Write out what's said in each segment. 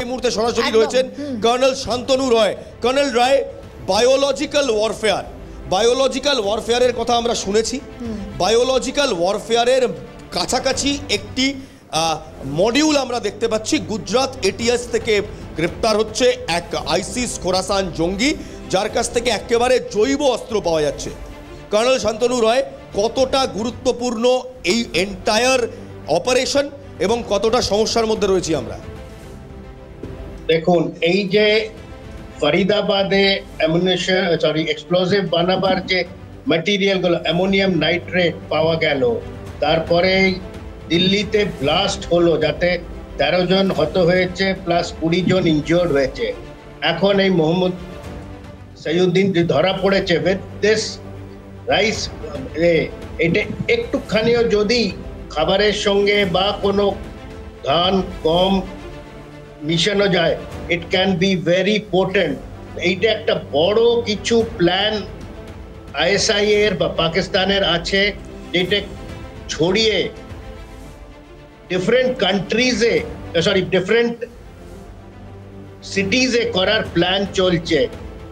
এই মুহূর্তে সরাসরি রয়েছেন কর্নেল শান্তনু রয়। কর্নেল রয়, বায়োলজিক্যাল ওয়ারফেয়ারের কথা আমরা শুনেছি। বায়োলজিক্যাল ওয়ারফেয়ারের কাছাকাছি একটি মডিউল আমরা দেখতে পাচ্ছি। গুজরাট এটিএস থেকে গ্রেপ্তার হচ্ছে এক আইসিস খোরাসান জঙ্গি, যার কাছ থেকে একেবারে জৈব অস্ত্র পাওয়া যাচ্ছে। কর্নেল শান্তনু রয়, কতটা গুরুত্বপূর্ণ এই এন্টায়ার অপারেশন এবং কতটা সমস্যার মধ্যে রয়েছি আমরা? দেখুন, এই যে ফরিদাবাদে এক্সপ্লোসিভ বানাবার যে ম্যাটেরিয়ালগুলো, অ্যামোনিয়াম নাইট্রেট পাওয়া গেল, তারপরে দিল্লিতে ব্লাস্ট হলো যাতে 13 জন হত হয়েছে প্লাস 20 জন ইনজিওর্ড হয়েছে। এখন এই মোহাম্মদ সৈয়ুদ্দিন ধরা পড়েছে উইথ দিস রাইস। এটা একটুখানিও যদি খাবারের সঙ্গে বা কোনো ধান গম মিশানো যায়, it can be very potent. এইটা একটা বড় কিছু প্ল্যান আইএসআই এর বা পাকিস্তানের আছে, যেটা ছড়িয়ে ডিফারেন্ট কান্ট্রিজে ডিফারেন্ট সিটিজে করার প্ল্যান চলছে।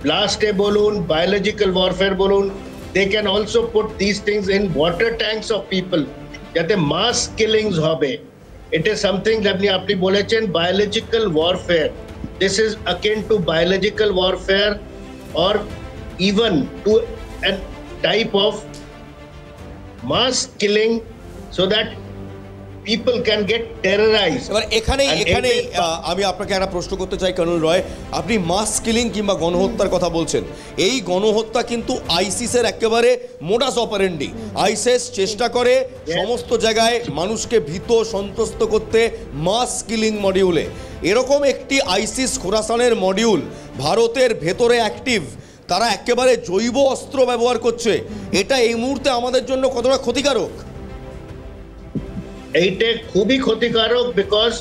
ব্লাস্টে বলুন, বায়োলজিক্যাল ওয়ারফেয়ার বলুন, they can also put this things in water tanks of people, যাতে মাস কিলিংস হবে। It is something that আপনি বলেছেন biological warfare. This is akin to biological warfare or even to a type of mass killing so that people can get terrorized. এবার এখানে আমি আপনাকে একটা প্রশ্ন করতে চাই কর্নেল রয়, আপনি মাস কিলিং কিংবা গণহত্যার কথা বলছেন। এই গণহত্যা কিন্তু আইসিসের একেবারে মোডাস অপারেন্ডি। আইসিস চেষ্টা করে সমস্ত জায়গায় মানুষকে ভীত সন্ত্রস্ত করতে মাস কিলিং মডিউলে। এরকম একটি আইসিস খোরাসানের মডিউল ভারতের ভেতরে অ্যাক্টিভ, তারা একেবারে জৈব অস্ত্র ব্যবহার করছে। এটা এই মুহূর্তে আমাদের জন্য কতটা ক্ষতিকারক? এইটা খুবই ক্ষতিকারক, because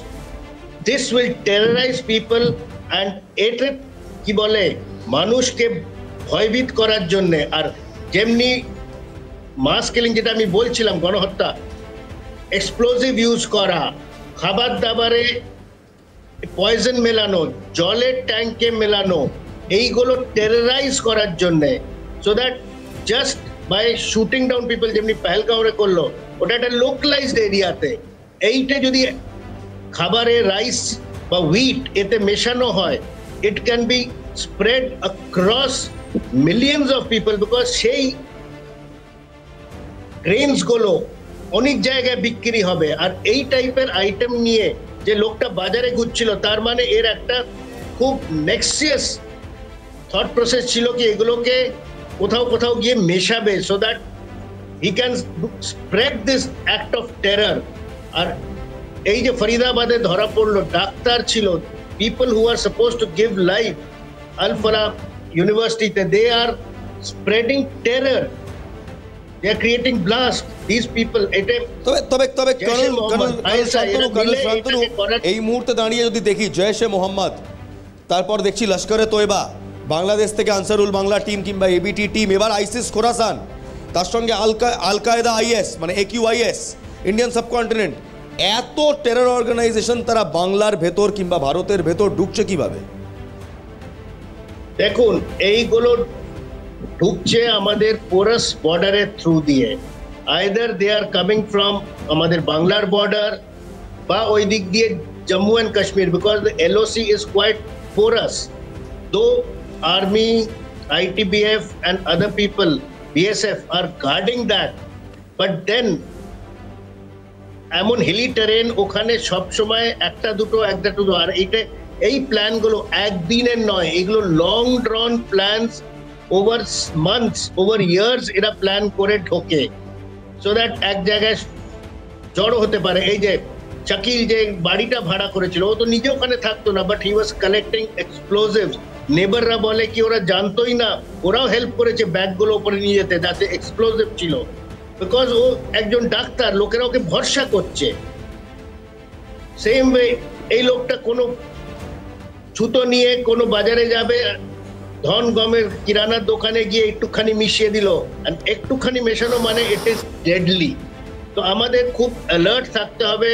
this will terrorize people and এটা কি বলে মানুষকে ভয়ভীত করার জন্য। আর যেমনি মাস কিলিং যেটা আমি বলছিলাম, গণহত্যা, এক্সপ্লোসিভ ইউজ করা, খাবার দাবারে পয়জন মেলানো, জলের ট্যাঙ্কে মেলানো, এইগুলো টেররাইজ করার জন্যে, so that just by shooting down people, যেমনি পেহেলগাঁওয়ে করলো, ওটা একটা লোকালাইজড এরিয়াতে। এইটা যদি খাবারে রাইস বা হুইট এতে মেশানো হয়, it can be spread across millions of people, because সেই গ্রেনসগুলো অনেক জায়গায় বিক্রি হবে। আর এই টাইপের আইটেম নিয়ে যে লোকটা বাজারে ঘুরছিল, তার মানে এর একটা খুব নেক্সিয়াস থট প্রসেস ছিল কি এগুলোকে কোথাও কোথাও গিয়ে মেশাবে, so that he can spread this act of terror. আর এই যে ফরিদাবাদে ধরা পড়লো, ডাক্তার ছিল, people who are supposed to give life, Al Falah University, they are spreading terror, they are creating blast, these people. তবে কর্নেল শান্তনু, এই মুহূর্তে দাঁড়িয়ে যদি দেখি জৈশ এ মোহাম্মদ, তারপর দেখছি লস্করে তৈবা, বাংলাদেশ থেকে আনসারুল বাংলা টিম কিংবা এবিটি টিম, এবার আইসিস খোরাসান, তার সঙ্গে আল কায়দা আইএস মানে AQIS, ইন্ডিয়ান সাবকন্টিনেন্ট, এত টেরর অর্গানাইজেশন তারা বাংলার ভেতর কিংবা ভারতের ভেতর ঢুকছে কিভাবে? দেখুন, এইগুলো ঢুকছে আমাদের পোরাস বর্ডারের থ্রু দিয়ে। Either they are coming from আমাদের বাংলার বর্ডার বা ওই দিক দিয়ে Jammu and Kashmir, because the LOC is quite porous. Though army, ITBF and other people, BSF are guarding that, but then এমন হিলি টেরেন, ওখানে সবসময় একটা দুটো আর এই প্ল্যানগুলো একদিনের নয়, এগুলো long ড্রন plans, over months, over years এরা প্ল্যান করে ঢোকে, সো দ্যাট এক জায়গায় জড়ো হতে পারে। এই যে শাকিল যে বাড়িটা ভাড়া করেছিল, ও তো নিজে ওখানে থাকতো না, but he was collecting explosives. নেবাররা বলে কি ওরা জানতোই না, ওরাও হেল্প করেছে ব্যাগগুলো উপরে নিয়ে যেতে, যাতে এক্সপ্লোসিভ ছিল, বিকজ ও একজন ডাক্তার, লোকেরা ওকে ভরসা করছে। সেম ওয়ে এই লোকটা কোনো ছুতো নিয়ে কোনো বাজারে যাবে, ধন গমের কিরানার দোকানে গিয়ে একটুখানি মিশিয়ে দিল, একটুখানি মেশানো মানে ইট ইজ ডেডলি। তো আমাদের খুব অ্যালার্ট থাকতে হবে,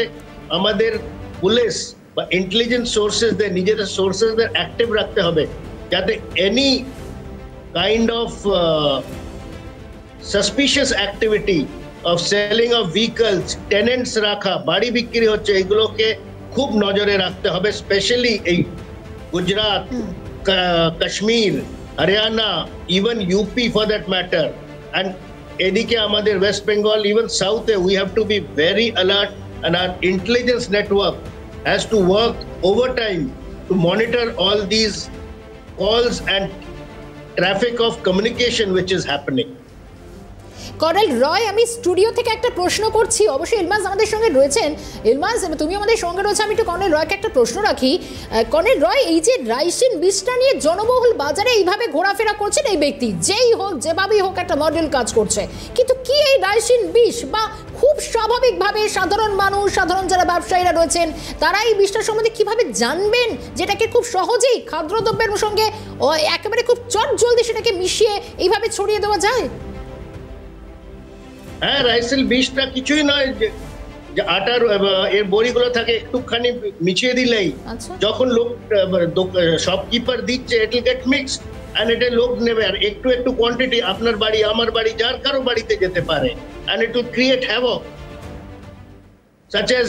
আমাদের পুলিশ বা ইন্টেলিজেন্স সোর্সেসদের নিজেদের সোর্সেসদের অ্যাক্টিভ রাখতে হবে, যাতে any kind of suspicious activity of selling of vehicles, tenets রাখা, বাড়ি বিক্রি হচ্ছে, এগুলোকে খুব নজরে রাখতে হবে। স্পেশালি এই Gujarat, Kashmir, Haryana, even UP for that matter, and এদিকে আমাদের ওয়েস্ট বেঙ্গল, ইভেন সাউথে, we have to be very alert, and আর intelligence network has to work overtime to monitor all this calls and traffic of communication which is happening. Colonel Roy, আমি studio থেকে একটা প্রশ্ন করছি, অবশ্যই ইলমাস আমাদের সঙ্গে রয়েছেন। ইলমাস, তুমি আমাদের সঙ্গে রয়েছে, আমি একটু কর্নেল রয়কে একটা প্রশ্ন রাখি। কর্নেল রয়, এই যে রাইসিন বিষটা নিয়ে জনবহুল বাজারে এইভাবে ঘোরাফেরা করছেন এই ব্যক্তি, যেই হোক যেভাবেই হোক একটা মডেল কাজ করছে, কিন্তু কি এই রাইসিন বিষ বা খুব স্বাভাবিকভাবে সাধারণ মানুষ, সাধারণ যারা ব্যবসায়ীরা রয়েছেন, তারা এই বিষটা সম্বন্ধে কিভাবে জানবেন, যেটাকে খুব সহজেই খাদ্যদ্রব্যের সঙ্গে একেবারে খুব চটজলদি সেটাকে মিশিয়ে এইভাবে ছড়িয়ে দেওয়া যায়? হ্যাঁ, রাইসিল বিষটা কিছুই নয়, যে আটার এর বড়িগুলো থাকে, একটুখানি মিশিয়ে দিলেই যখন লোক শপকিপার দিচ্ছে, it will get mixed and এটা লোক নেবে, আর একটু একটু কোয়ান্টিটি আপনার বাড়ি, আমার বাড়ি, যার কারো বাড়িতে যেতে পারে, and it will create havoc such as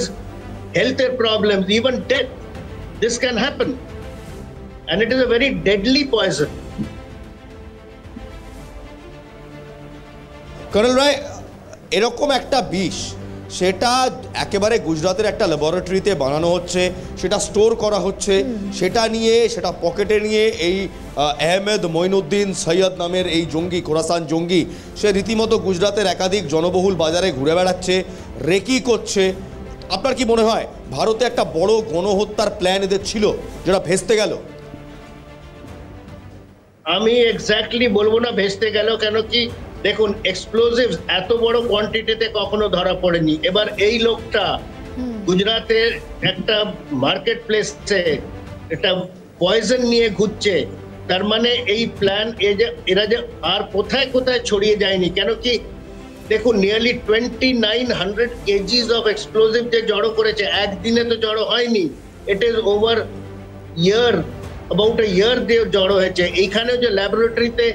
health problems, even death. This can happen, and it is a very deadly poison. Colonel Ray, এরকম একটা বিষ, সেটা একেবারে গুজরাতের একটা ল্যাবরেটরিতে বানানো হচ্ছে, সেটা স্টোর করা হচ্ছে, সেটা নিয়ে, সেটা পকেটে নিয়ে এই আহমেদ মঈনুদ্দিন সৈয়দ নামের এই জঙ্গি, খোরাসান জঙ্গি, সে রীতিমতো গুজরাতের একাধিক জনবহুল বাজারে ঘুরে বেড়াচ্ছে, রেকি করছে। আপনার কি মনে হয় ভারতে একটা বড় গণহত্যার প্ল্যান এদের ছিল, যেটা ভেস্তে গেল? আমি এক্স্যাক্টলি বলবো না ভেস্তে গেল, কেন কি দেখুন, এক্সপ্লোসিভস এত বড় কোয়ান্টিটিতে কখনো ধরা পড়েনি। এবার এই লোকটা গুজরাতের একটা মার্কেট প্লেসে একটা পয়জন নিয়ে ঘুরছে, তার মানে এই প্ল্যান এরা যে আর কোথায় কোথায় ছড়িয়ে যায়নি। কেন কি দেখুন, নিয়ারলি 2900 কেজিস অফ এক্সপ্লোসিভ যে জড়ো করেছে, একদিনে তো জড়ো হয়নি, it is over year, about a year দিয়ে জড়ো হয়েছে। এইখানে যে ল্যাবরেটরিতে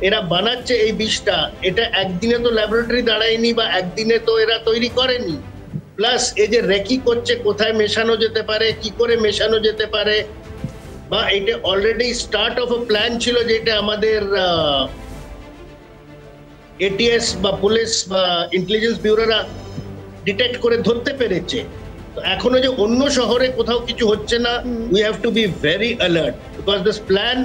এরা বানাচ্ছে এই বিষটা, এটা একদিনে তো ল্যাবরেটরি দাঁড়ায়নি, বা একদিনে তো এরা তৈরি করেনি। প্লাস এই যে রেকি করছে, কোথায় মেশানো যেতে পারে, কি করে মেশানো যেতে পারে, বা এটা already start of A plan ছিল, যেটা আমাদের এটিএস বা পুলিশ বা ইন্টেলিজেন্স ব্যুরোরা ডিটেক্ট করে ধরতে পেরেছে। তো এখনো যে অন্য শহরে কোথাও কিছু হচ্ছে না, we have to be very alert, because this plan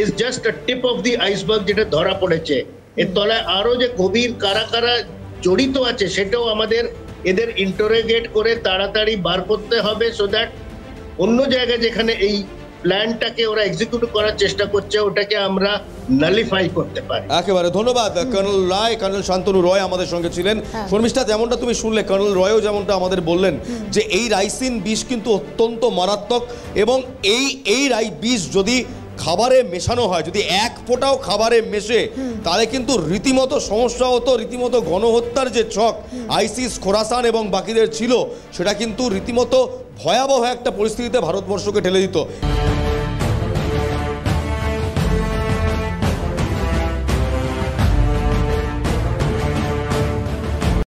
is just a tip of the iceberg, যেটা ধরা পড়েছে। এর তলায় আরো যে গভীর কারা কারা জড়িত আছে, সেটাও আমাদের এদের ইন্টারোগেট করে তাড়াতাড়ি বার করতে হবে, সো দ্যাট অন্য জায়গায় যেখানে এই প্ল্যানটাকে ওরা এক্সিকিউট করার চেষ্টা করছে, ওটাকে আমরা নালিফাই করতে পারি। একেবারে ধন্যবাদ কর্নেল রায়। কর্নেল শান্তনু রয় আমাদের সঙ্গে ছিলেন। শর্মিষ্ঠা, যেমনটা তুমি শুনলে, কর্নেল রয়ও যেমনটা আমাদের বললেন, যে এই রাইসিন বিষ কিন্তু অত্যন্ত মারাত্মক, এবং এই বিষ যদি খাবারে মেশানো হয়, যদি এক ফোঁটাও খাবারে মেশে, তাহলে কিন্তু রীতিমতো সমস্যা হতো, রীতিমতো গণহত্যার যে ছক আইসিস, খোরাসান এবং বাকিদের ছিল, সেটা কিন্তু রীতিমতো ভয়াবহ একটা পরিস্থিতিতে ভারতবর্ষকে ঠেলে দিত।